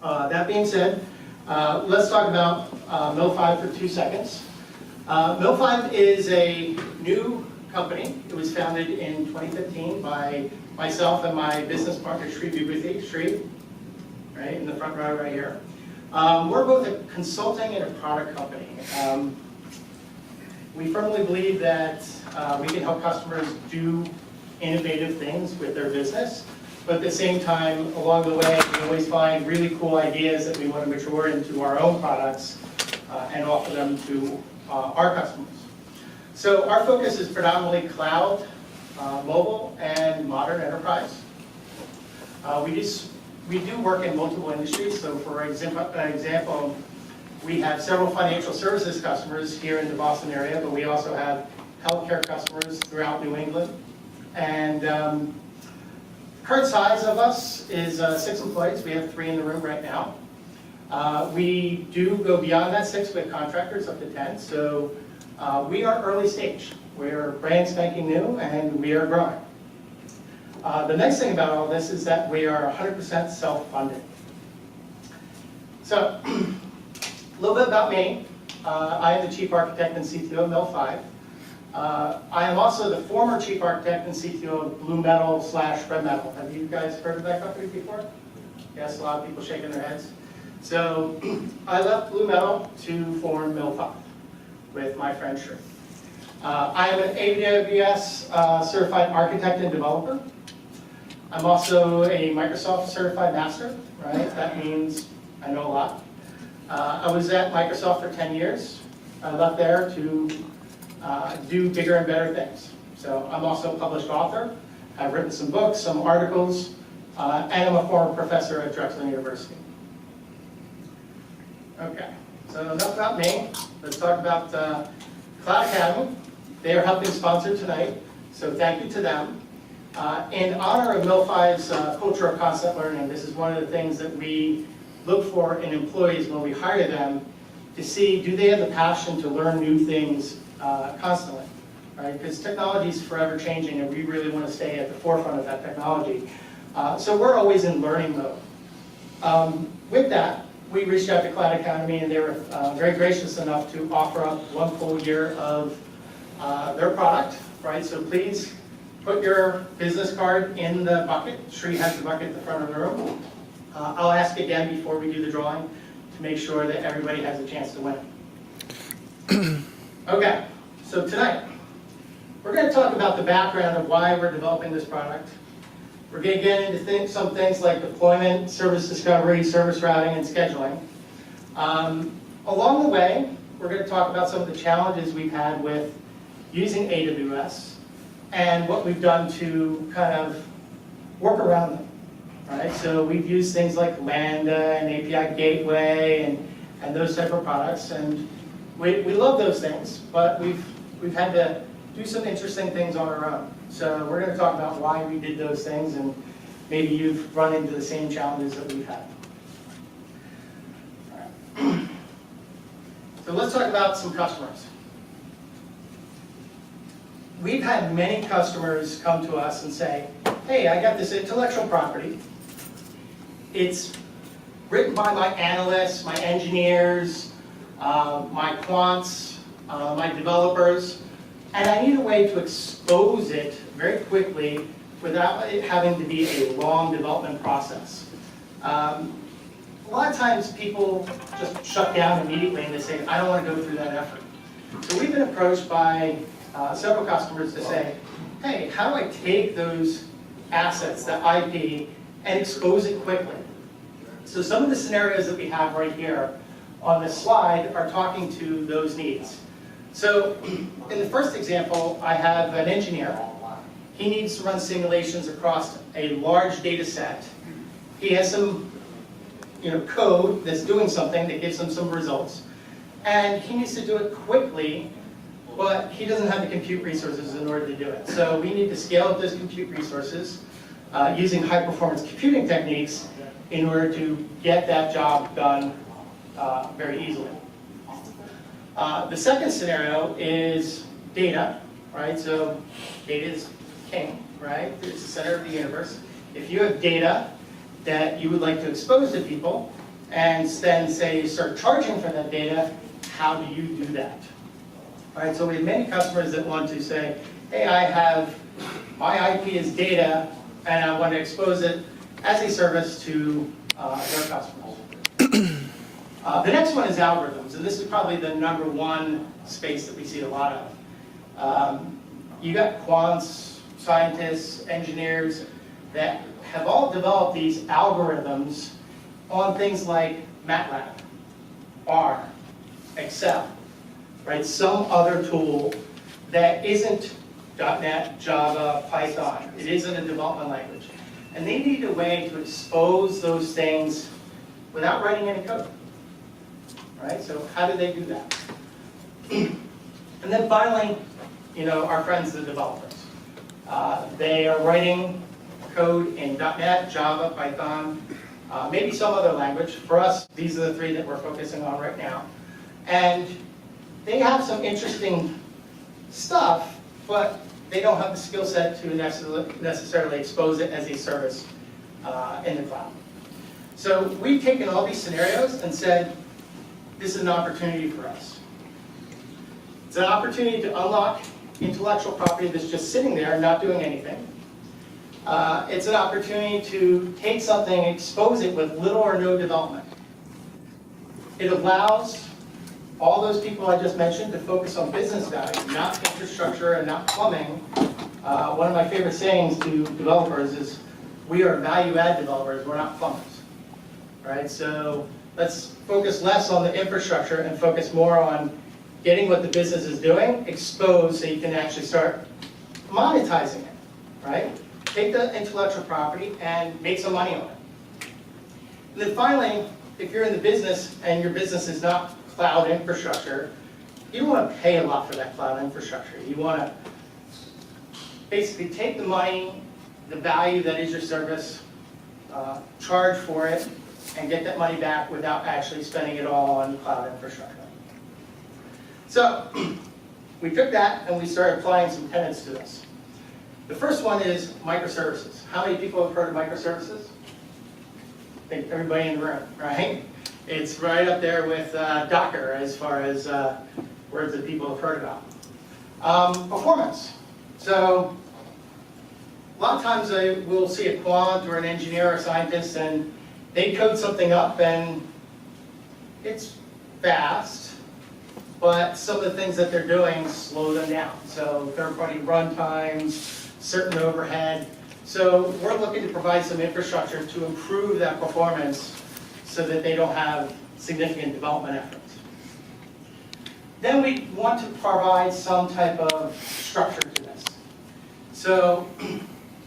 That being said, let's talk about Mill5 for 2 seconds. Mill5 is a new company. It was founded in 2015 by myself and my business partner, Sri Vibhuti. Sri, right in the front row right here. We're both a consulting and a product company. We firmly believe that we can help customers do innovative things with their business, but at the same time, along the way, we always find really cool ideas that we want to mature into our own products and offer them to our customers. So our focus is predominantly cloud, mobile, and modern enterprise. We do work in multiple industries. So for example, we have several financial services customers here in the Boston area, but we also have healthcare customers throughout New England. And current size of us is 6 employees. We have 3 in the room right now. We do go beyond that 6 with contractors up to 10. So we are early stage. We're brand spanking new and we are growing. The nice thing about all this is that we are 100% self-funded. So a little bit about me. I am the Chief Architect and CTO of Mill5. I am also the former Chief Architect and CTO of Blue Metal/Red Metal. Have you guys heard of that company before? Yes, a lot of people shaking their heads. So I left Blue Metal to form Mill5 with my friend Sri. I am an AWS certified architect and developer. I'm also a Microsoft certified master, right? That means I know a lot. I was at Microsoft for 10 years. I left there to do bigger and better things. So I'm also a published author. I've written some books, some articles, and I'm a former professor at Drexel University. Okay, so enough about me. Let's talk about Cloud Academy. They are helping sponsor tonight, so thank you to them. In honor of Mill5's culture of constant learning, this is one of the things that we look for in employees when we hire them to see, do they have the passion to learn new things constantly, right? Because technology is forever changing and we really want to stay at the forefront of that technology. So we're always in learning mode. With that, we reached out to Cloud Academy and they were very gracious enough to offer up 1 full year of their product, right? So please put your business card in the bucket. Sri has the bucket at the front of the room. I'll ask again before we do the drawing to make sure that everybody has a chance to win. Okay, so tonight, we're going to talk about the background of why we're developing this product. We're going to get into some things like deployment, service discovery, service routing, and scheduling. Along the way, we're going to talk about some of the challenges we've had with using AWS and what we've done to kind of work around them. Right? So we've used things like Lambda and API Gateway and those type of products, and we love those things, but we've had to do some interesting things on our own. So we're going to talk about why we did those things, and maybe you've run into the same challenges that we've had. All right. So let's talk about some customers. We've had many customers come to us and say, hey, I got this intellectual property. It's written by my analysts, my engineers, my quants, my developers, and I need a way to expose it very quickly without it having to be a long development process. A lot of times people just shut down immediately and they say, I don't want to go through that effort. So we've been approached by several customers to say, hey, how do I take those assets, that IP, and expose it quickly? So some of the scenarios that we have right here on this slide are talking to those needs. So in the first example, I have an engineer. He needs to run simulations across a large data set. He has some code that's doing something that gives him some results. And he needs to do it quickly, but he doesn't have the compute resources in order to do it. So we need to scale up those compute resources using high-performance computing techniques in order to get that job done very easily. The second scenario is data, right? So data is king, right? It's the center of the universe. If you have data that you would like to expose to people, and then say you start charging for that data, how do you do that? All right, so we have many customers that want to say, hey, I have my IP is data, and I want to expose it as a service to their customers. The next one is algorithms, and this is probably the #1 space that we see a lot of. You got quants, scientists, engineers that have all developed these algorithms on things like MATLAB, R, Excel, right? Some other tool that isn't .NET, Java, Python. It isn't a development language. And they need a way to expose those things without writing any code, right? So how do they do that? And then finally, our friends, the developers. They are writing code in .NET, Java, Python, maybe some other language. For us, these are the 3 that we're focusing on right now. And they have some interesting stuff, but they don't have the skill set to necessarily expose it as a service in the cloud. So we've taken all these scenarios and said, this is an opportunity for us. It's an opportunity to unlock intellectual property that's just sitting there, not doing anything. It's an opportunity to take something and expose it with little or no development. It allows all those people I just mentioned to focus on business value, not infrastructure and not plumbing. One of my favorite sayings to developers is, we are value-add developers, we're not plumbers. Right? So let's focus less on the infrastructure and focus more on getting what the business is doing, exposed so you can actually start monetizing it. Right? Take the intellectual property and make some money on it. And then finally, if you're in the business and your business is not cloud infrastructure, you don't want to pay a lot for that cloud infrastructure. You want to basically take the money, the value that is your service, charge for it, and get that money back without actually spending it all on cloud infrastructure. So we took that and we started applying some tenets to this. The first one is microservices. How many people have heard of microservices? I think everybody in the room, right? It's right up there with Docker as far as words that people have heard about. Performance. So a lot of times we'll see a quant or an engineer or a scientist and they code something up and it's fast, but some of the things that they're doing slow them down. So third-party runtimes, certain overhead. So we're looking to provide some infrastructure to improve that performance so that they don't have significant development efforts. Then we want to provide some type of structure to this. So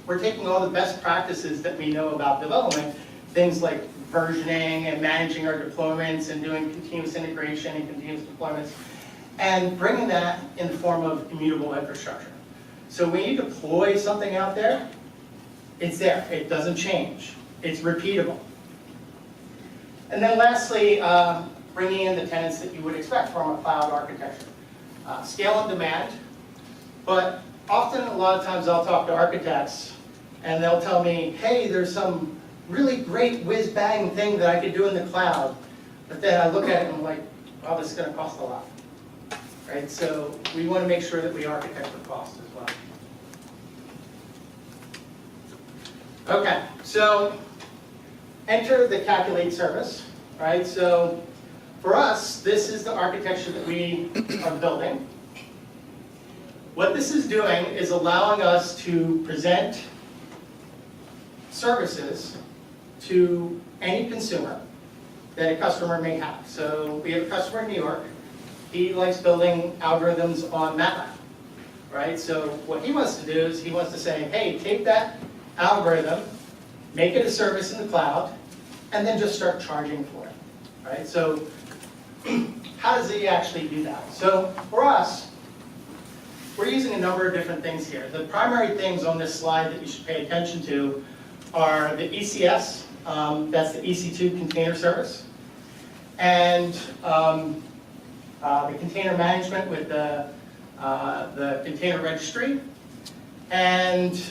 we're taking all the best practices that we know about development, things like versioning and managing our deployments and doing continuous integration and continuous deployments, and bringing that in the form of immutable infrastructure. So when you deploy something out there, it's there. It doesn't change. It's repeatable. And then lastly, bringing in the tenets that you would expect from a cloud architecture. Scale on demand, but often, a lot of times I'll talk to architects and they'll tell me, hey, there's some really great whiz-bang thing that I could do in the cloud. But then I look at it and I'm like, wow, this is going to cost a lot. Right? So we want to make sure that we architect for cost as well. Okay, so enter the calculate service, right? So for us, this is the architecture that we are building. What this is doing is allowing us to present services to any consumer that a customer may have. So we have a customer in New York. He likes building algorithms on MATLAB, right? So what he wants to do is he wants to say, hey, take that algorithm, make it a service in the cloud, and then just start charging for it, right? So how does he actually do that? So for us, we're using a number of different things here. The primary things on this slide that you should pay attention to are the ECS, that's the EC2 container service, and the container management with the container registry, and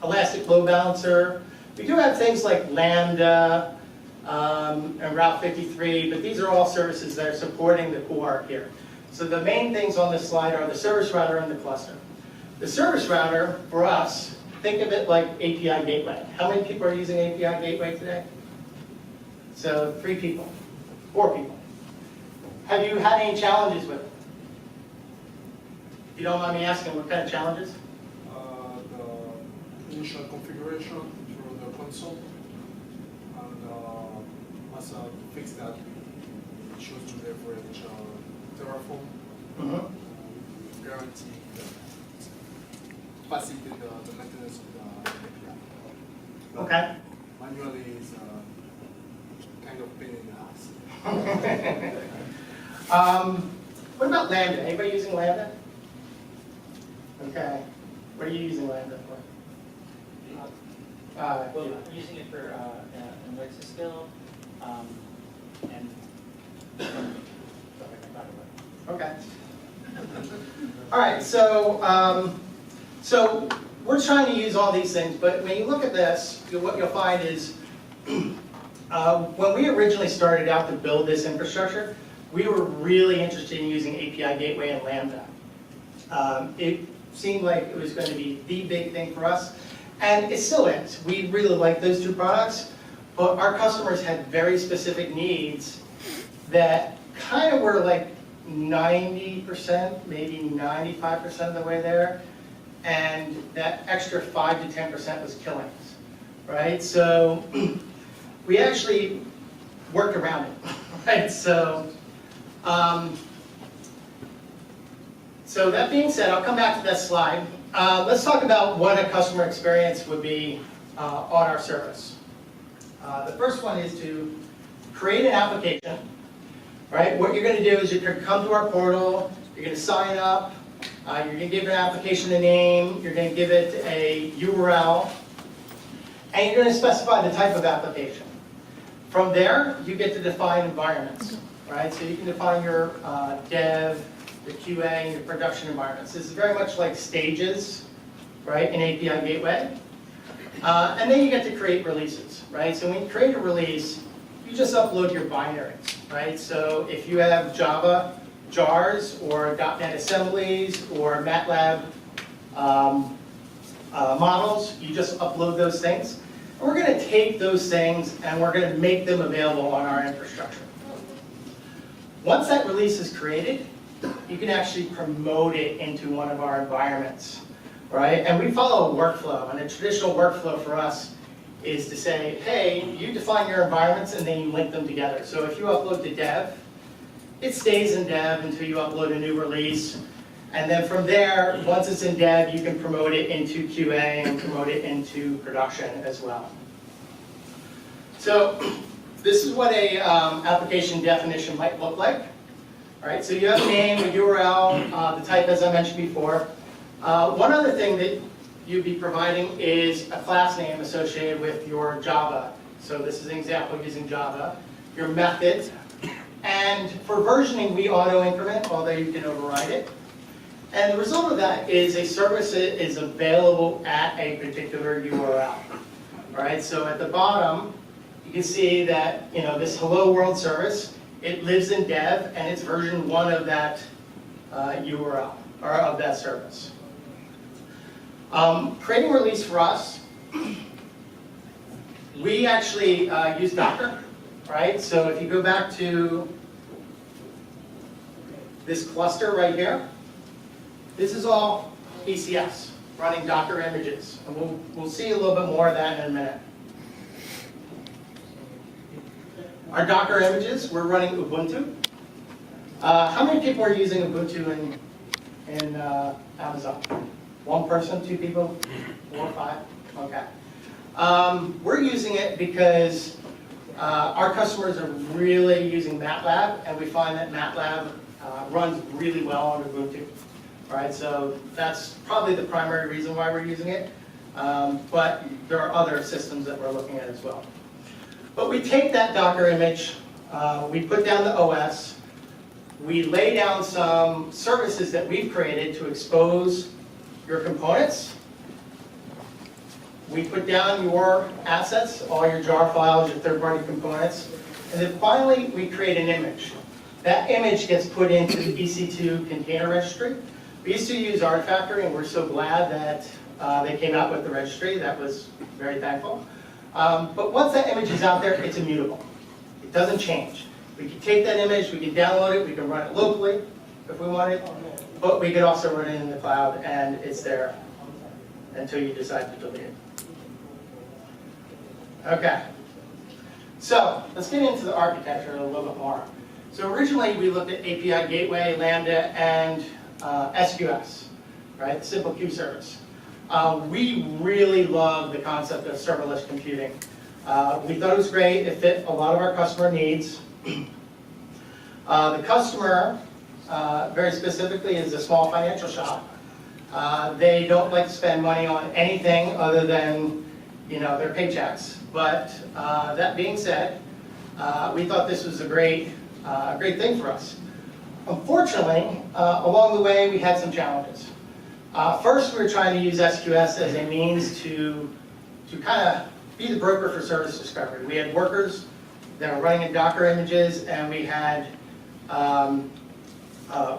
Elastic Load Balancer. We do have things like Lambda, and Route 53, but these are all services that are supporting the core here. So the main things on this slide are the service router and the cluster. The service router, for us, think of it like API gateway. How many people are using API gateway today? So 3 people, 4 people. Have you had any challenges with it? If you don't mind me asking, what kind of challenges? The initial configuration through the console, and as a fix that, we choose to leverage Terraform, guarantee facilitate the maintenance of the API. Okay. Manually is kind of pain in the ass. What about Lambda? Anybody using Lambda? Okay. What are you using Lambda for? Well, I'm using it for analytics skill, and stuff I can talk about. Okay. All right. So we're trying to use all these things, but when you look at this, what you'll find is when we originally started out to build this infrastructure, we were really interested in using API Gateway and Lambda. It seemed like it was going to be the big thing for us, and it still is. We really like those 2 products, but our customers had very specific needs that kind of were like 90%, maybe 95% of the way there, and that extra 5 to 10% was killing us, right? So we actually worked around it, right? So that being said, I'll come back to this slide. Let's talk about what a customer experience would be on our service. The first one is to create an application, right? What you're going to do is you're going to come to our portal, you're going to sign up, you're going to give an application a name, you're going to give it a URL, and you're going to specify the type of application. From there, you get to define environments, right? So you can define your dev, your QA, and your production environments. This is very much like stages, right, in API Gateway. And then you get to create releases, right? So when you create a release, you just upload your binaries, right? So if you have Java jars or .NET assemblies or MATLAB models, you just upload those things. And we're going to take those things and we're going to make them available on our infrastructure. Once that release is created, you can actually promote it into one of our environments, right? And we follow a workflow, and a traditional workflow for us is to say, hey, you define your environments and then you link them together. So if you upload to dev, it stays in dev until you upload a new release. And then from there, once it's in dev, you can promote it into QA and promote it into production as well. So this is what a application definition might look like. All right, so you have a name, a URL, the type as I mentioned before. One other thing that you'd be providing is a class name associated with your Java. So this is an example using Java. Your method. And for versioning, we auto-increment, although you can override it. And the result of that is a service that is available at a particular URL. All right, so at the bottom, you can see that this Hello World service, it lives in dev, and it's version 1 of that URL, or of that service. Creating release for us, we actually use Docker, right? So if you go back to this cluster right here, this is all ECS, running Docker images. And we'll see a little bit more of that in a minute. Our Docker images, we're running Ubuntu. How many people are using Ubuntu in Amazon? 1 person, 2 people, 4, 5? Okay. We're using it because our customers are really using MATLAB, and we find that MATLAB runs really well on Ubuntu. All right, so that's probably the primary reason why we're using it, but there are other systems that we're looking at as well. But we take that Docker image, we put down the OS, we lay down some services that we've created to expose your components, we put down your assets, all your jar files, your third-party components, and then finally we create an image. That image gets put into the EC2 container registry. We used to use Artifactory, and we're so glad that they came out with the registry. That was very thankful. But once that image is out there, it's immutable. It doesn't change. We can take that image, we can download it, we can run it locally if we wanted, but we could also run it in the cloud, and it's there until you decide to delete it. Okay, so let's get into the architecture a little bit more. So originally we looked at API Gateway, Lambda, and SQS, right? The simple queue service. We really love the concept of serverless computing. We thought it was great. It fit a lot of our customer needs. The customer, very specifically, is a small financial shop. They don't like to spend money on anything other than, their paychecks. But that being said, we thought this was a great thing for us. Unfortunately, along the way, we had some challenges. First, we were trying to use SQS as a means to kind of be the broker for service discovery. We had workers that were running in Docker images, and we had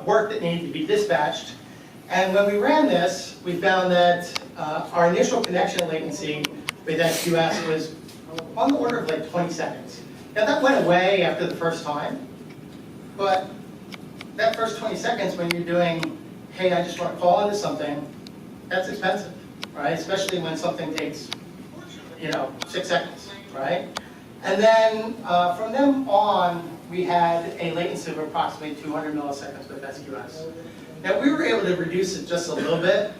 work that needed to be dispatched. And when we ran this, we found that our initial connection latency with SQS was on the order of like 20 seconds. Now that went away after the first time, but that first 20 seconds when you're doing, hey, I just want to call into something, that's expensive, right? Especially when something takes, 6 seconds, right? And then from then on, we had a latency of approximately 200 milliseconds with SQS. Now we were able to reduce it just a little bit,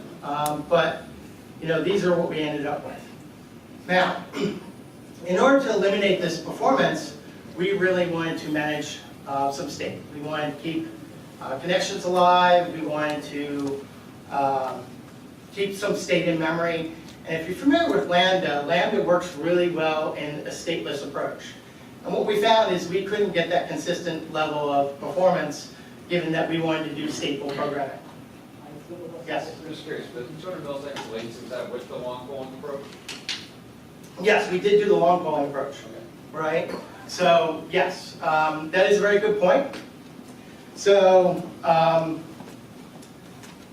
but these are what we ended up with. Now, in order to eliminate this performance, we really wanted to manage some state. We wanted to keep connections alive. We wanted to keep some state in memory. And if you're familiar with Lambda, Lambda works really well in a stateless approach. And what we found is we couldn't get that consistent level of performance given that we wanted to do stateful programming. Yes? I'm just curious, the 200 milliseconds latency, is that with the long polling approach? Yes, we did do the long polling approach, right? So yes, that is a very good point. So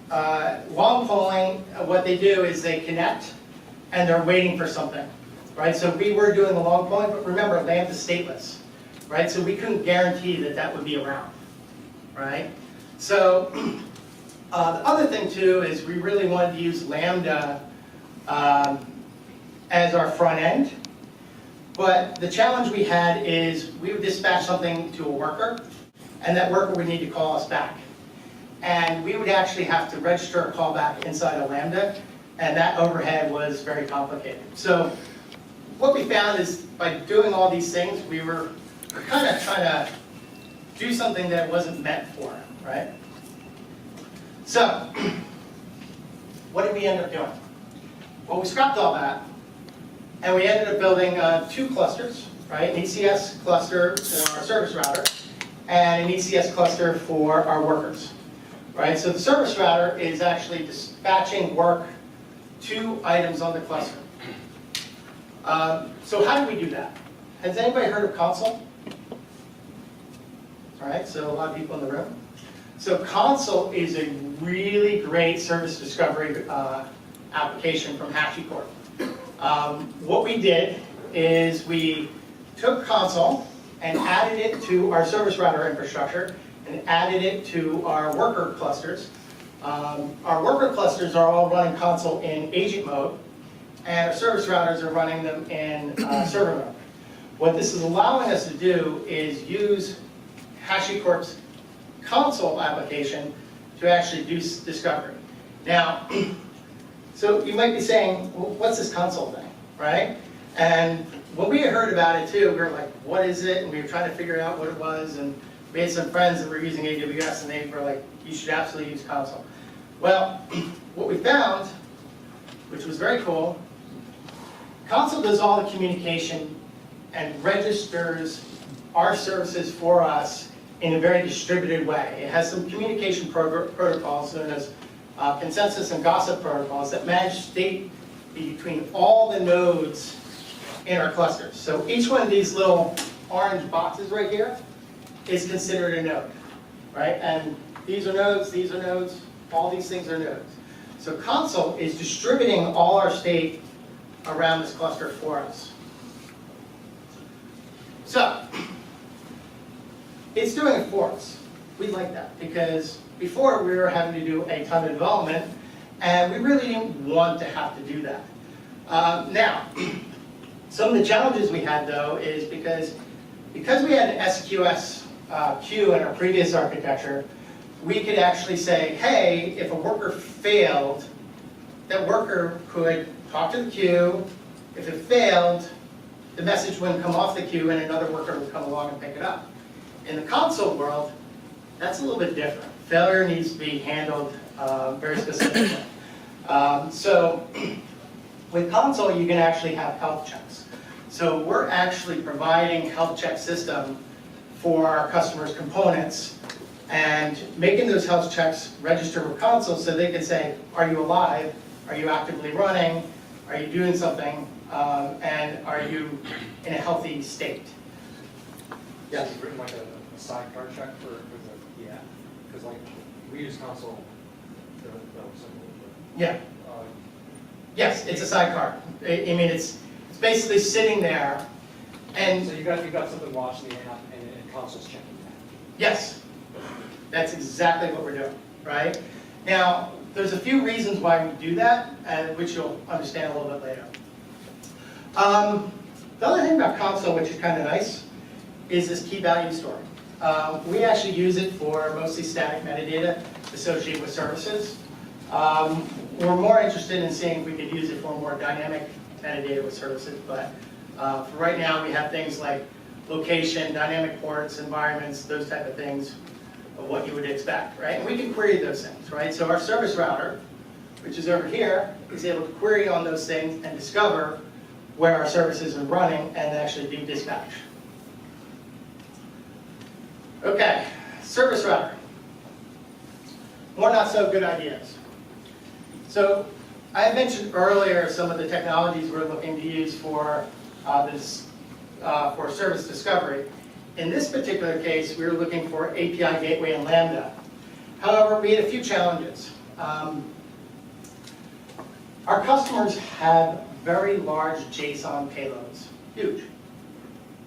long polling, what they do is they connect and they're waiting for something, right? So we were doing the long polling, but remember, Lambda's stateless, right? So we couldn't guarantee that that would be around, right? So the other thing too is we really wanted to use Lambda as our front end. But the challenge we had is we would dispatch something to a worker, and that worker would need to call us back. And we would actually have to register a callback inside of Lambda, and that overhead was very complicated. So what we found is by doing all these things, we were kind of trying to do something that wasn't meant for, right? So what did we end up doing? Well, we scrapped all that, and we ended up building 2 clusters, right? An ECS cluster for our service router, and an ECS cluster for our workers, right? So the service router is actually dispatching work to items on the cluster. So how do we do that? Has anybody heard of Console? All right, so a lot of people in the room. So Console is a really great service discovery application from HashiCorp. What we did is we took Console and added it to our service router infrastructure and added it to our worker clusters. Our worker clusters are all running Console in agent mode, and our service routers are running them in server mode. What this is allowing us to do is use HashiCorp's Console application to actually do discovery. Now, so you might be saying, well, what's this Console thing, right? And when we heard about it too, we were like, what is it? And we were trying to figure out what it was, and we had some friends that were using AWS, and they were like, you should absolutely use Console. Well, what we found, which was very cool, Console does all the communication and registers our services for us in a very distributed way. It has some communication protocols known as consensus and gossip protocols that manage state between all the nodes in our clusters. So each one of these little orange boxes right here is considered a node, right? And these are nodes, all these things are nodes. So console is distributing all our state around this cluster for us. So, it's doing it for us. We like that because before we were having to do a ton of development and we really didn't want to have to do that. Now, some of the challenges we had though is because we had an SQS queue in our previous architecture, we could actually say, hey, if a worker failed, that worker could talk to the queue. If it failed, the message wouldn't come off the queue and another worker would come along and pick it up. In the console world, that's a little bit different. Failure needs to be handled very specifically. So with console, you can actually have health checks. So we're actually providing health check system for our customers' components and making those health checks register with console so they can say, are you alive? Are you actively running? Are you doing something? And are you in a healthy state? Yes, it's written like a sidecar check for the, yeah, because like, we use console, that was simple, Yeah. but, Yes, it's a sidecar. I mean, it's basically sitting there, and so you got something watching the app and console's checking that. yes, that's exactly what we're doing, right? Now, there's a few reasons why we do that, which you'll understand a little bit later. The other thing about console, which is kind of nice, is this key value storing. We actually use it for mostly static metadata associated with services. We're more interested in seeing if we could use it for more dynamic metadata with services, but for right now we have things like location, dynamic ports, environments, those type of things of what you would expect, right? And we can query those things, right? So our service router, which is over here, is able to query on those things and discover where our services are running and actually do dispatch. Okay, service router. More not so good ideas. So I mentioned earlier some of the technologies we're looking to use for for service discovery. In this particular case, we were looking for API Gateway and Lambda. However, we had a few challenges. Our customers have very large JSON payloads, huge.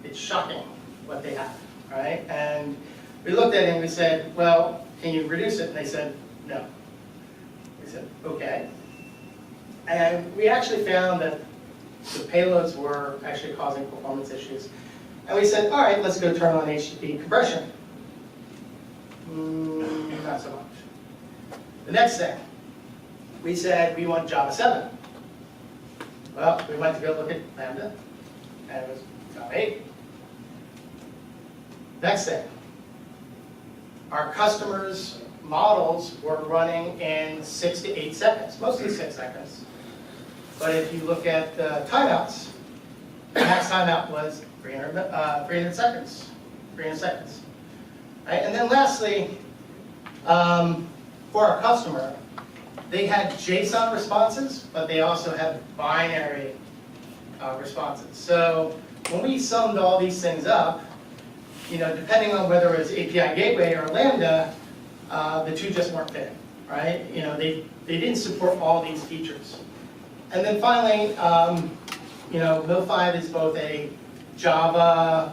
It's shocking what they have, right? And we looked at it and we said, well, can you reduce it? And they said, no. We said, okay. And we actually found that the payloads were actually causing performance issues. And we said, all right, let's go turn on HTTP compression. Not so much. The next thing, we said we want Java 7. Well, we went to go look at Lambda, and it was Java 8. Next thing, our customers' models were running in 6 to 8 seconds, mostly 6 seconds. But if you look at timeouts, the max timeout was 300 seconds. 300 seconds. Right? And then lastly, for our customer, they had JSON responses, but they also had binary responses. So when we summed all these things up, depending on whether it was API Gateway or Lambda, the two just weren't fitting, right? They didn't support all these features. And then finally, Mil5 is both a Java,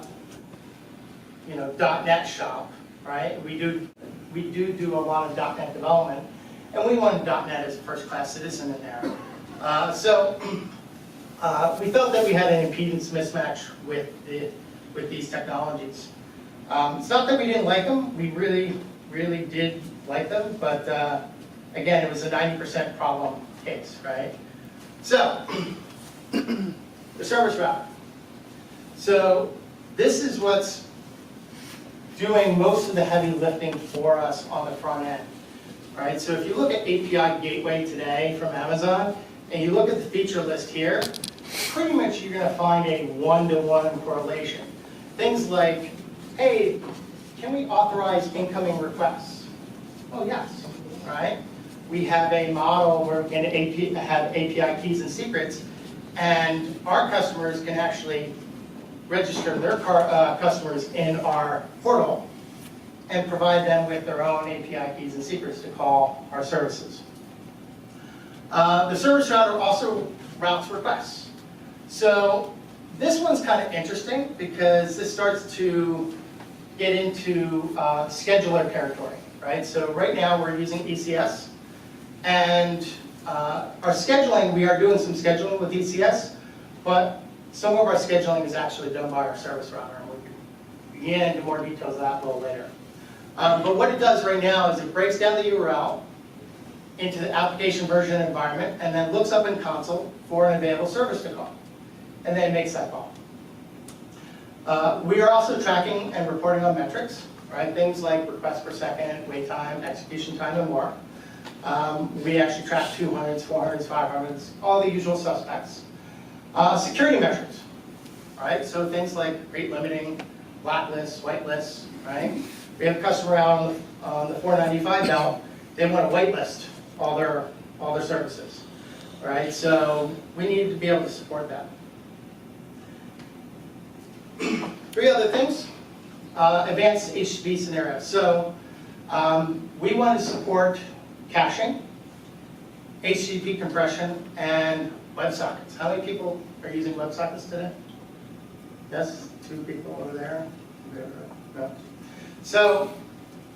.NET shop, right? We do a lot of .NET development, and we want .NET as a first-class citizen in there. So we felt that we had an impedance mismatch with these technologies. It's not that we didn't like them; we really did like them, but again, it was a 90% problem case, right? So the service router. So this is what's doing most of the heavy lifting for us on the front end. Right? So if you look at API Gateway today from Amazon, and you look at the feature list here, pretty much you're going to find a one-to-one correlation. Things like, hey, can we authorize incoming requests? Oh, yes, right? we have a model where we can have API keys and secrets, and our customers can actually register their customers in our portal and provide them with their own API keys and secrets to call our services. The service router also routes requests. So this one's kind of interesting because this starts to get into scheduler territory, right? So right now we're using ECS, and our scheduling, we are doing some scheduling with ECS, but some of our scheduling is actually done by our service router, and we'll get into more details of that a little later. But what it does right now is it breaks down the URL into the application version environment, and then looks up in console for an available service to call, and then makes that call. We are also tracking and reporting on metrics, right? Things like requests per second, wait time, execution time, and more. We actually track 200s, 400s, 500s, all the usual suspects. Security measures, right? So things like rate limiting, blacklists, whitelists, right? We have a customer out on the 495 belt, they want to whitelist all their services, right? So we need to be able to support that. 3 other things, advanced HTTP scenarios. So we want to support caching, HTTP compression, and WebSockets. How many people are using WebSockets today? Yes, 2 people over there. No. So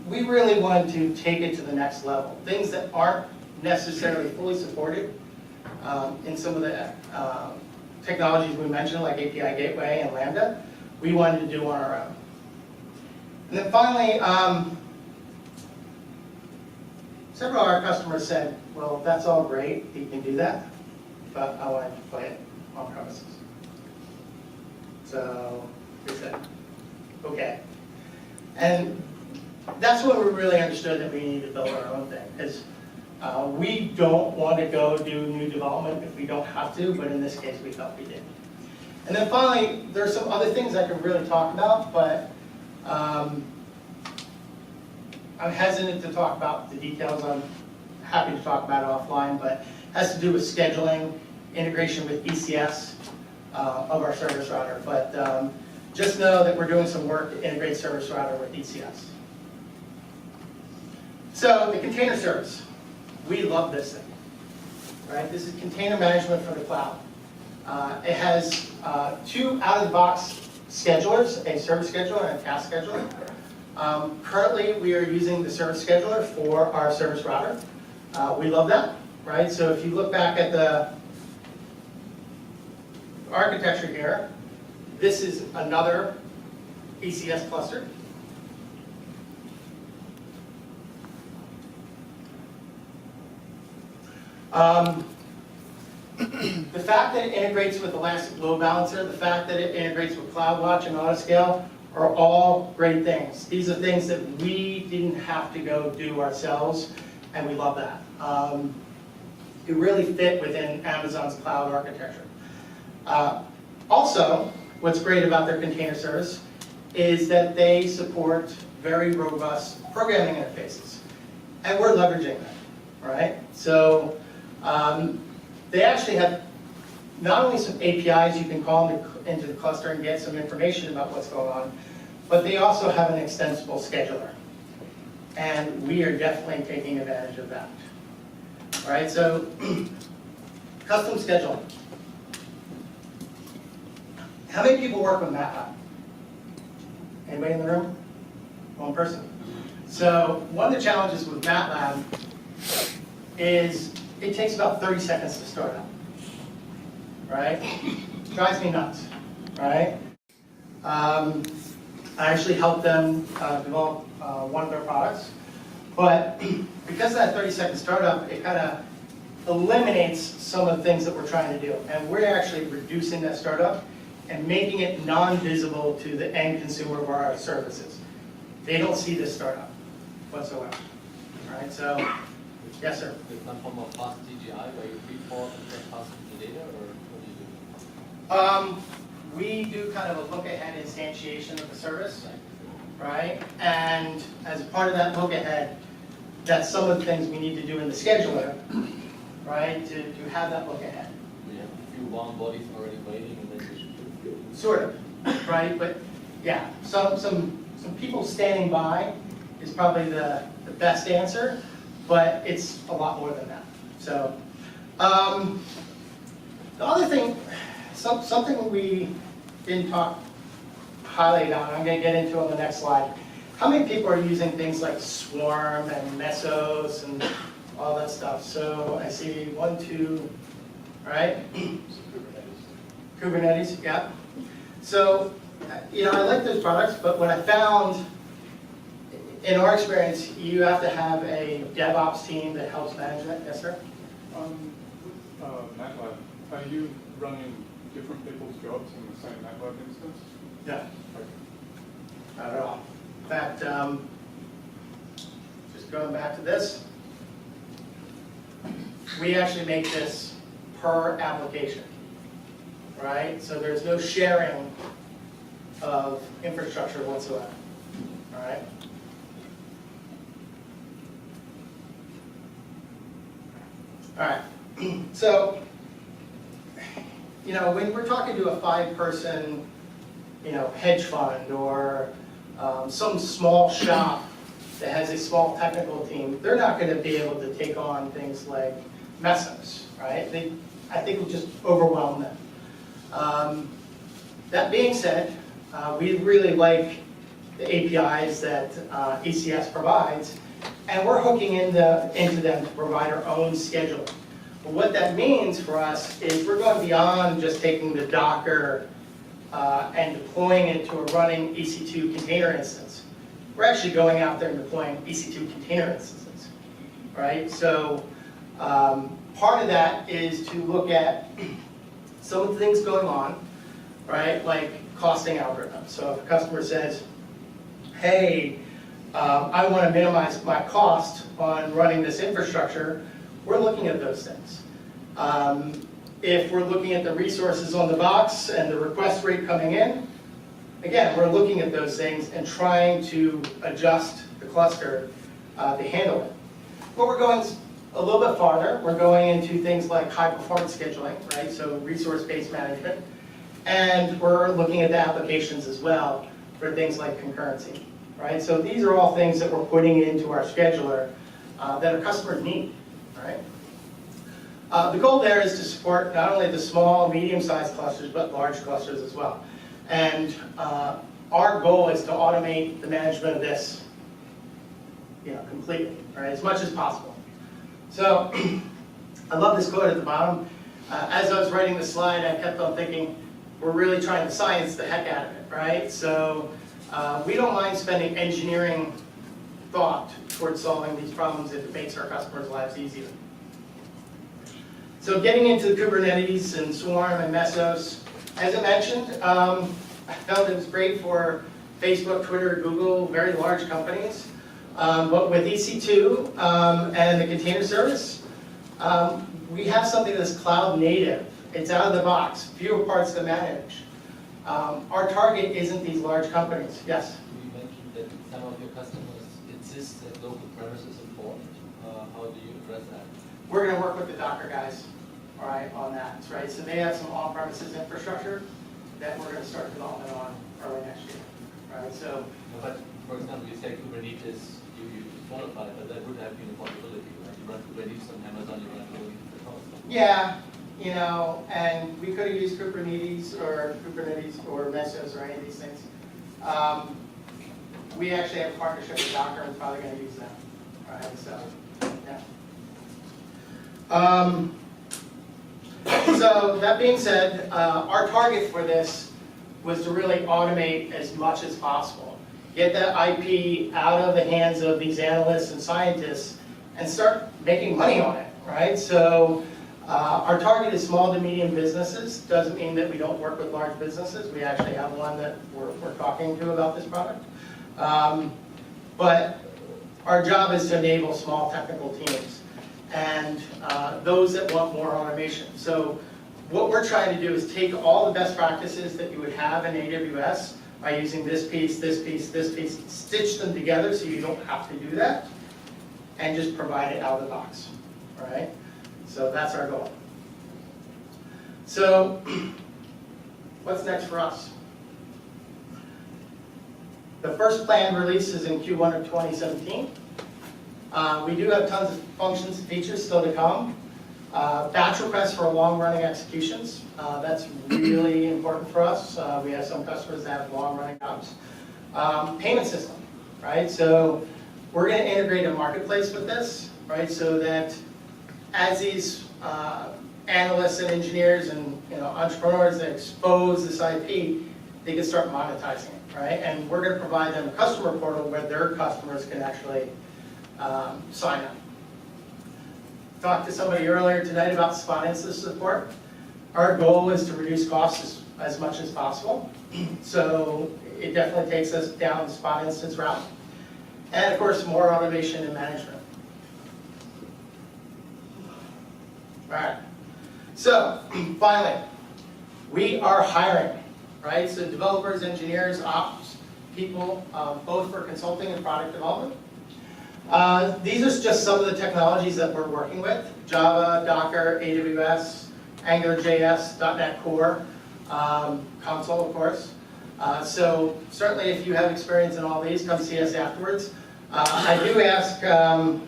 we really want to take it to the next level. Things that aren't necessarily fully supported in some of the technologies we mentioned, like API Gateway and Lambda, we wanted to do on our own. And then finally, several of our customers said, well, that's all great, you can do that, but I want to play it on premises. So we said, okay. And that's when we really understood that we needed to build our own thing, because we don't want to go do new development if we don't have to, but in this case we felt we did. And then finally, there's some other things I could really talk about, but I'm hesitant to talk about the details. I'm happy to talk about it offline, but it has to do with scheduling, integration with ECS of our service router. But just know that we're doing some work to integrate service router with ECS. So the container service, we love this thing, right? This is container management for the cloud. It has 2 out-of-the-box schedulers, a service scheduler and a task scheduler. Currently, we are using the service scheduler for our service router. We love that, right? So if you look back at the architecture here, this is another ECS cluster. The fact that it integrates with Elastic Load Balancer, the fact that it integrates with CloudWatch and Autoscale are all great things. These are things that we didn't have to go do ourselves, and we love that. It really fit within Amazon's cloud architecture. Also, what's great about their container service is that they support very robust programming interfaces, and we're leveraging that, right? So they actually have not only some APIs you can call into the cluster and get some information about what's going on, but they also have an extensible scheduler. And we are definitely taking advantage of that. All right, so custom scheduling. How many people work with MATLAB? Anybody in the room? One person. So one of the challenges with MATLAB is it takes about 30 seconds to start up, right? Drives me nuts, right? I actually helped them develop one of their products, but because of that 30-second startup, it kind of eliminates some of the things that we're trying to do, and we're actually reducing that startup and making it non-visible to the end consumer of our services. They don't see this startup whatsoever, all right? So. Yes, sir. It's not from a fast DGI where you report and get pass the data, or what do you do? We do kind of a look-ahead instantiation of the service, right? And as part of that look-ahead, that's some of the things we need to do in the scheduler, right, to have that look ahead. We have a few warm bodies already waiting and then we should. Sort of, right, but yeah, some people standing by is probably the best answer, but it's a lot more than that. So, the other thing, something we didn't talk highly about, I'm going to get into on the next slide. How many people are using things like Swarm and Mesos and all that stuff? So I see 1, 2, right? Kubernetes, yeah. So, I like those products, but what I found, in our experience, you have to have a DevOps team that helps manage that. Yes, sir? MATLAB, are you running different people's jobs in the same MATLAB instance? No, not at all. In fact, just going back to this, we actually make this per application, right? So there's no sharing of infrastructure whatsoever, all right? All right, so, when we're talking to a 5-person, hedge fund or some small shop that has a small technical team, they're not going to be able to take on things like Mesos, right? I think we'll just overwhelm them. That being said, we really like the APIs that ECS provides, and we're hooking into them to provide our own schedule. But what that means for us is we're going beyond just taking the Docker and deploying it to a running EC2 container instance. We're actually going out there and deploying EC2 container instances, right? So part of that is to look at some of the things going on, right? Like costing algorithms. So if a customer says, hey, I want to minimize my cost on running this infrastructure, we're looking at those things. If we're looking at the resources on the box and the request rate coming in, again, we're looking at those things and trying to adjust the cluster to handle it. But we're going a little bit farther. We're going into things like high performance scheduling, right? So resource-based management. And we're looking at the applications as well for things like concurrency, right? So these are all things that we're putting into our scheduler that our customers need, right? The goal there is to support not only the small, medium-sized clusters, but large clusters as well. And our goal is to automate the management of this, completely, right, as much as possible. So I love this quote at the bottom. As I was writing the slide, I kept on thinking, we're really trying to science the heck out of it, right? So we don't mind spending engineering thought towards solving these problems if it makes our customers' lives easier. So getting into Kubernetes and Swarm and Mesos, as I mentioned, I found it was great for Facebook, Twitter, Google, very large companies. But with EC2 and the container service, we have something that's cloud native. It's out of the box, fewer parts to manage. Our target isn't these large companies. Yes? You mentioned that some of your customers insist that local premises important. How do you address that? We're going to work with the Docker guys, all right, on that, right? So they have some on-premises infrastructure that we're going to start development on early next year, right? So, But for example, you say Kubernetes, you qualify, but that would have been a possibility, right? You run Kubernetes on Amazon, you run Kubernetes at home. yeah, and we could have used Kubernetes or Mesos or any of these things. We actually have a partnership with Docker and probably going to use them, all right? So, yeah. So that being said, our target for this was to really automate as much as possible. Get that IP out of the hands of these analysts and scientists and start making money on it, right? So our target is small to medium businesses. Doesn't mean that we don't work with large businesses. We actually have one that we're talking to about this product. But our job is to enable small technical teams and those that want more automation. So what we're trying to do is take all the best practices that you would have in AWS by using this piece, this piece, this piece, stitch them together so you don't have to do that, and just provide it out of the box, all right? So that's our goal. So what's next for us? The first planned release is in Q1 of 2017. We do have tons of functions and features still to come. Batch requests for long-running executions. That's really important for us. We have some customers that have long-running jobs. Payment system, right? So we're going to integrate a marketplace with this, right? So that as these analysts and engineers and entrepreneurs that expose this IP, they can start monetizing it, right? And we're going to provide them a customer portal where their customers can actually sign up. Talked to somebody earlier tonight about spot instance support. Our goal is to reduce costs as much as possible. So it definitely takes us down the spot instance route. And of course, more automation and management. All right. So finally, we are hiring, right? So developers, engineers, ops, people, both for consulting and product development. These are just some of the technologies that we're working with: Java, Docker, AWS, AngularJS, .NET Core, Console, of course. So certainly if you have experience in all these, come see us afterwards. I do ask, I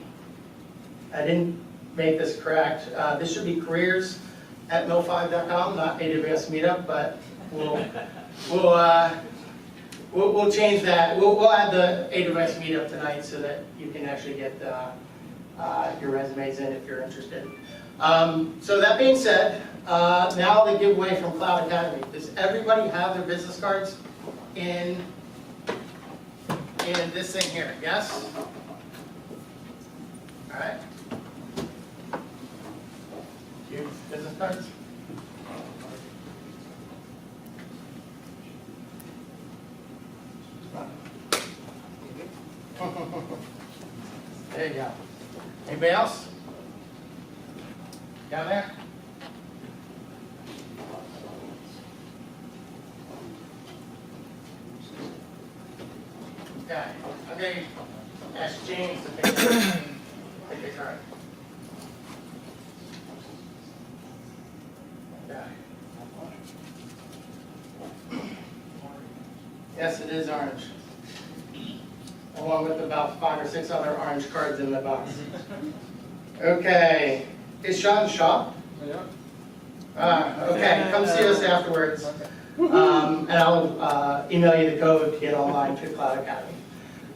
didn't make this correct, this should be careers@mil5.com, not AWS Meetup, but we'll change that. We'll add the AWS Meetup tonight so that you can actually get your resumes in if you're interested. So that being said, now the giveaway from Cloud Academy. Does everybody have their business cards in this thing here? Yes? All right. You business cards? There you go. Anybody else? Down there? Okay. Okay. Ask James to take the card. Okay. Yes, it is orange. Along with about 5 or 6 other orange cards in the box. Okay. Is Sean Shaw? Yeah. Okay, come see us afterwards. And I'll email you the code to get online to Cloud Academy.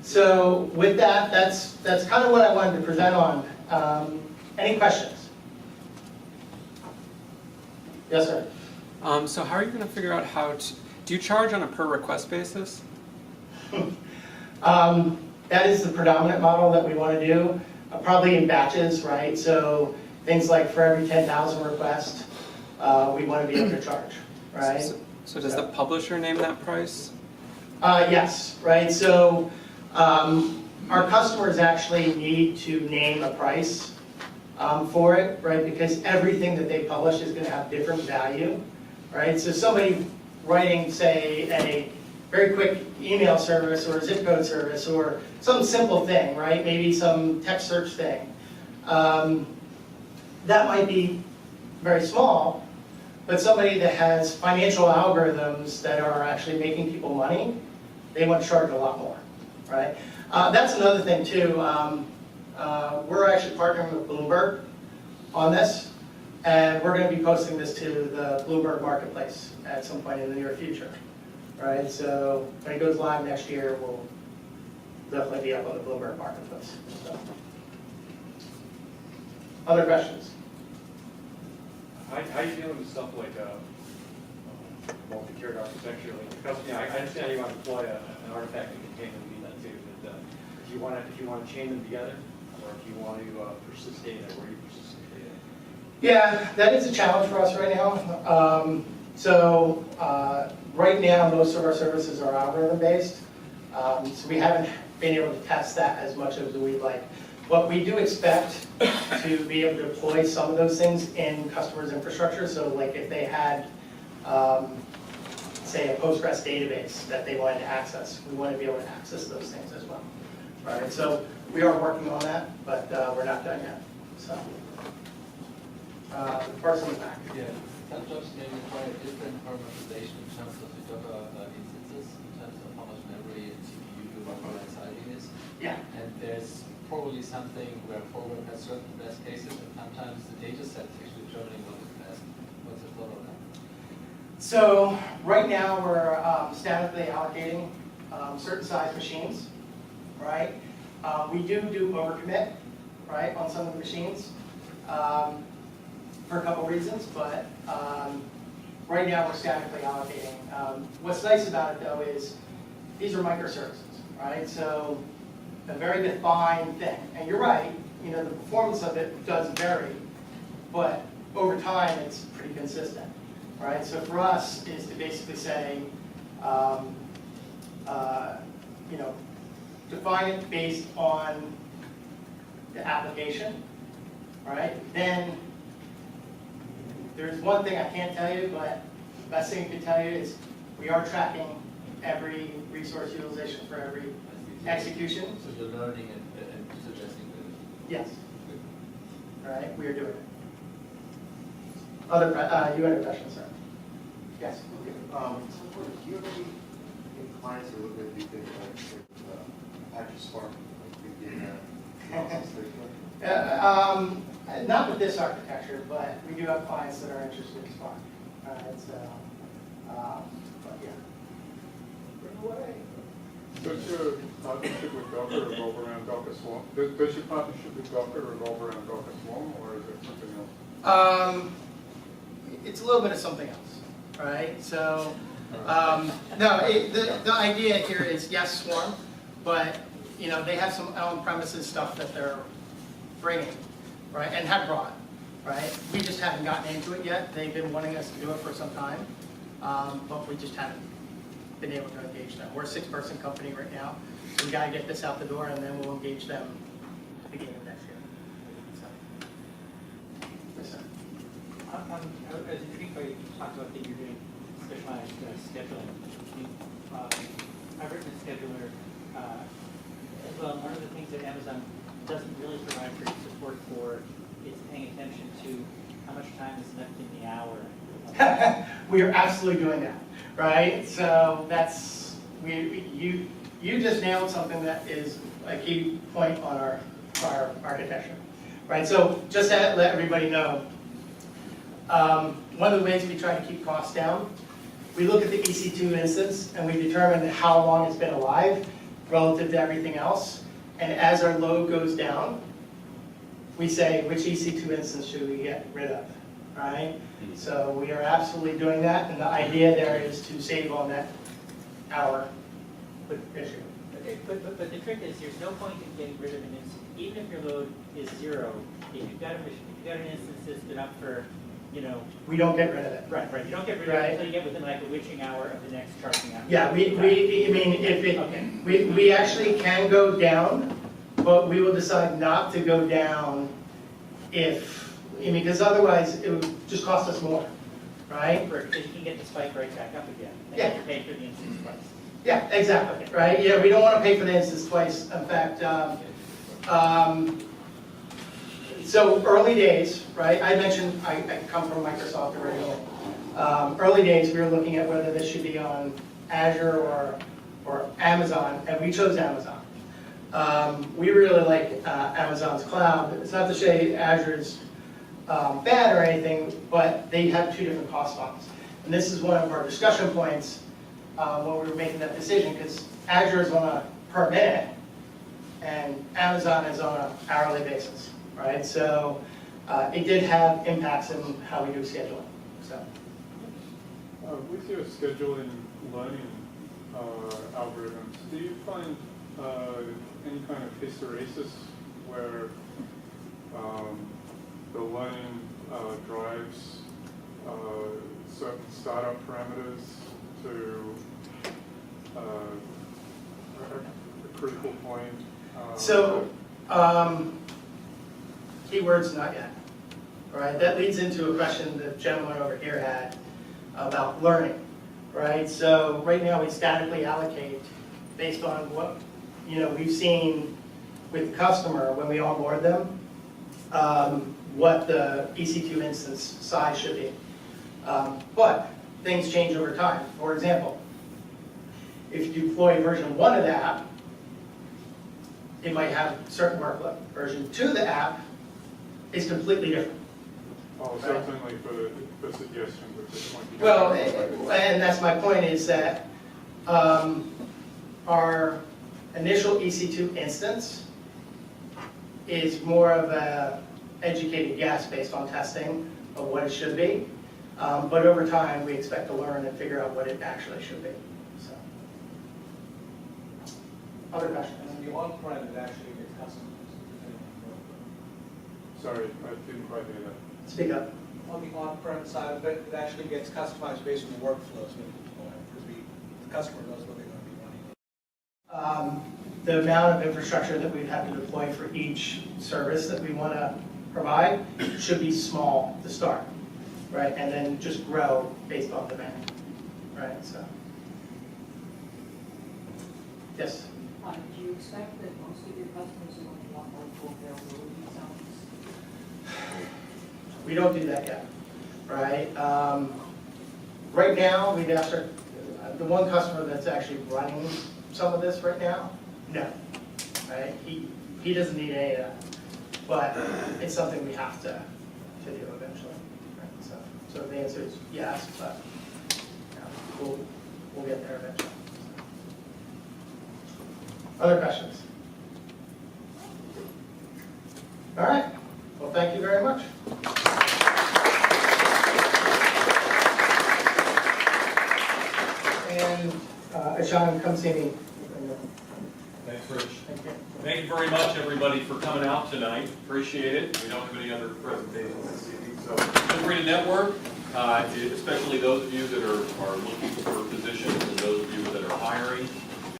So with that, that's kind of what I wanted to present on. Any questions? Yes, sir. So how are you going to figure out how to, do you charge on a per request basis? That is the predominant model that we want to do, probably in batches, right? So things like for every 10,000 requests, we want to be able to charge, right? So does the publisher name that price? Yes, right. So our customers actually need to name a price for it, right? Because everything that they publish is going to have different value, right? So somebody writing, say, a very quick email service or a zip code service or some simple thing, right? Maybe some text search thing. That might be very small, but somebody that has financial algorithms that are actually making people money, they want to charge a lot more, right? That's another thing too. We're actually partnering with Bloomberg on this, and we're going to be posting this to the Bloomberg Marketplace at some point in the near future. Right, so when it goes live next year, we'll definitely be up on the Bloomberg Marketplace. So. Other questions? How are you dealing with stuff like multi-tiered architecture? Like, because I understand you want to deploy an artifact and container and do that too, but if you want to chain them together, or if you want to persist data, where do you persist data? Yeah, that is a challenge for us right now. Right now, most of our services are algorithm-based, so we haven't been able to test that as much as we'd like. But we do expect to be able to deploy some of those things in customers' infrastructure. So like if they had, say, a Postgres database that they wanted to access, we want to be able to access those things as well. right? So we are working on that, but we're not done yet, so. The person in the back. Yeah, some jobs may require different parameterization in terms of the Docker instances, in terms of how much memory and CPU you want siding is. Yeah. And there's probably something where a program has certain best cases, and sometimes the data set is actually determining what is best. What's your thought on that? So right now we're statically allocating certain size machines, right? We do overcommit, right, on some of the machines for a couple reasons, but right now we're statically allocating. What's nice about it though is these are microservices, right? So a very defined thing. And you're right, you know, the performance of it does vary, but over time it's pretty consistent, right? So for us is to basically say, you know, define it based on the application, right? Then there's one thing I can't tell you, but the best thing I can tell you is we are tracking every resource utilization for every execution. So you're learning and suggesting that. Yes. Right, we are doing it. Other, you had a question, sir? Yes. Do you have any clients who look at these things like Azure Spark, like big data analysis, things like that? Not with this architecture, but we do have clients that are interested in Spark. But yeah. Does your partnership with Docker revolve around Docker Swarm? Does your partnership with Docker revolve around Docker Swarm, or is it something else? It's a little bit of something else, right? So, no, the idea here is yes, Swarm, but you know they have some on-premises stuff that they're bringing, right, and have brought, right? We just haven't gotten into it yet. They've been wanting us to do it for some time, but we just haven't been able to engage them. We're a 6-person company right now, so we got to get this out the door, and then we'll engage them at the beginning of next year. So, yes, sir. I was intrigued by you talked about that you're doing specialized scheduling. I've written a scheduler as well. One of the things that Amazon doesn't really provide for support for is paying attention to how much time is left in the hour. We are absolutely doing that, right? So that's you just nailed something that is a key point on our architecture, right? So just to let everybody know, one of the ways we try to keep costs down, we look at the EC2 instance and we determine how long it's been alive relative to everything else. And as our load goes down, we say which EC2 instance should we get rid of, right? So we are absolutely doing that, and the idea there is to save on that hour issue. But the trick is there's no point in getting rid of an instance, even if your load is 0. If you've got an instance that's been up for, you know. We don't get rid of it. Right. You don't get rid of it until you get within like a witching hour of the next charging hour. Yeah, I mean, if it, Okay. we actually can go down, but we will decide not to go down if, I mean, because otherwise it would just cost us more, right? Because you can get the spike right back up again. And Yeah. you have to pay for the instance twice. Yeah, exactly, right? Yeah, we don't want to pay for the instance twice. In fact, so early days, right? I mentioned I come from Microsoft originally. Early days, we were looking at whether this should be on Azure or Amazon, and we chose Amazon. We really like Amazon's cloud. It's not to say Azure's bad or anything, but they have 2 different cost models. And this is one of our discussion points when we were making that decision, because Azure is on a per minute, and Amazon is on an hourly basis, right? So it did have impacts in how we do scheduling. So. With your scheduling learning algorithms, do you find any kind of hysteresis where the learning drives certain startup parameters to a critical point? So, keywords not yet. All right, that leads into a question the gentleman over here had about learning, right? So right now we statically allocate based on what we've seen with the customer, when we onboard them, what the EC2 instance size should be. But things change over time. For example, if you deploy version 1 of the app, it might have certain workload. Version 2 of the app is completely different. Oh, certainly for suggestions, which is might be. Well, and that's my point, is that our initial EC2 instance is more of a educated guess based on testing of what it should be. But over time, we expect to learn and figure out what it actually should be. So, other questions? And the on-prem, it actually gets customized. Sorry, I didn't quite hear that. Speak up. On the on-prem side of it, it actually gets customized based on the workflows we deploy, because the customer knows what they're going to be running. The amount of infrastructure that we'd have to deploy for each service that we want to provide should be small to start, right? And then just grow based on demand, right? So, yes? Do you expect that most of your customers are going to want multiple availability zones? We don't do that yet, right? Right now, we'd ask the one customer that's actually running some of this right now, no, right? He doesn't need any of that, but it's something we have to do eventually, right? So the answer is yes, but we'll get there eventually. Other questions? All right, well, thank you very much. And Sean, come see me. Thanks, Rich. Thank you. Thank you very much, everybody, for coming out tonight. Appreciate it. We don't have any other presentations this evening, so feel free to network, especially those of you that are looking for positions and those of you that are hiring.